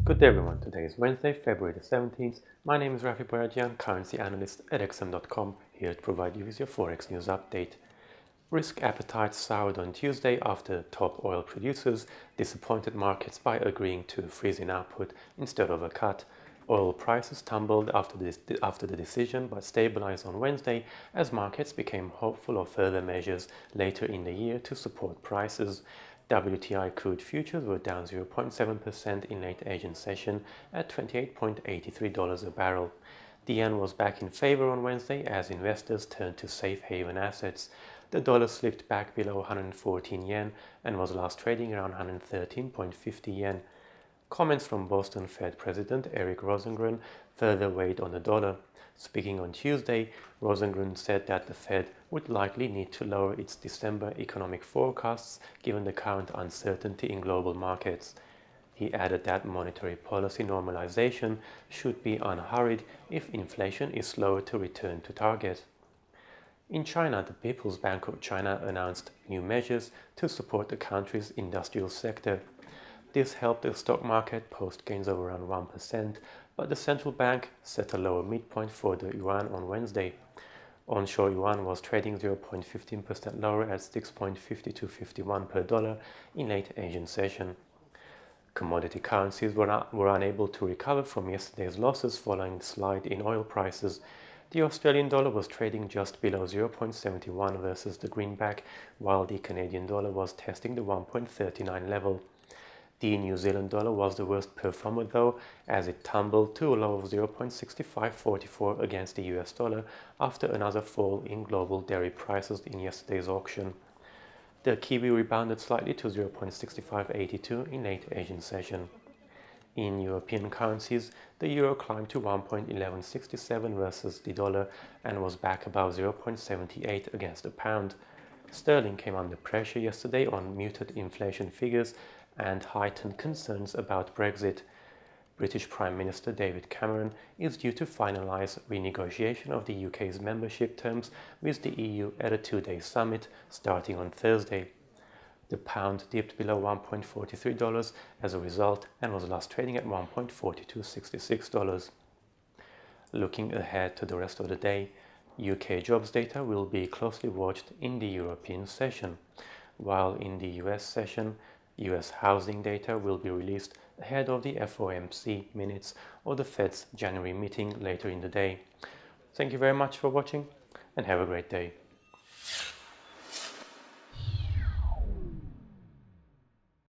Good day everyone, today is Wednesday, February the 17th. My name is Rafi Boyadjian, currency analyst at xm.com, here to provide you with your Forex news update. Risk appetite soured on Tuesday after top oil producers disappointed markets by agreeing to freeze in output instead of a cut. Oil prices tumbled after the decision but stabilized on Wednesday as markets became hopeful of further measures later in the year to support prices. WTI crude futures were down 0.7% in late Asian session at $28.83 a barrel. The yen was back in favor on Wednesday as investors turned to safe haven assets. The dollar slipped back below 114 yen and was last trading around 113.50 yen. Comments from Boston Fed President Eric Rosengren further weighed on the dollar. Speaking on Tuesday, Rosengren said that the Fed would likely need to lower its December economic forecasts given the current uncertainty in global markets. He added that monetary policy normalization should be unhurried if inflation is slower to return to target. In China, the People's Bank of China announced new measures to support the country's industrial sector. This helped the stock market post gains of around 1%, but the central bank set a lower midpoint for the yuan on Wednesday. Onshore yuan was trading 0.15% lower at 6.5251 per dollar in late Asian session. Commodity currencies were unable to recover from yesterday's losses following the slide in oil prices. The Australian dollar was trading just below 0.71 versus the greenback, while the Canadian dollar was testing the 1.39 level. The New Zealand dollar was the worst performer though, as it tumbled to a low of 0.6544 against the US dollar after another fall in global dairy prices in yesterday's auction. The Kiwi rebounded slightly to 0.6582 in late Asian session. In European currencies, the euro climbed to 1.1167 versus the dollar and was back above 0.78 against the pound. Sterling came under pressure yesterday on muted inflation figures and heightened concerns about Brexit. British Prime Minister David Cameron is due to finalise renegotiation of the UK's membership terms with the EU at a two-day summit starting on Thursday. The pound dipped below $1.43 as a result and was last trading at $1.4266. Looking ahead to the rest of the day, UK jobs data will be closely watched in the European session, while in the US session, US housing data will be released ahead of the FOMC minutes of the Fed's January meeting later in the day. Thank you very much for watching and have a great day.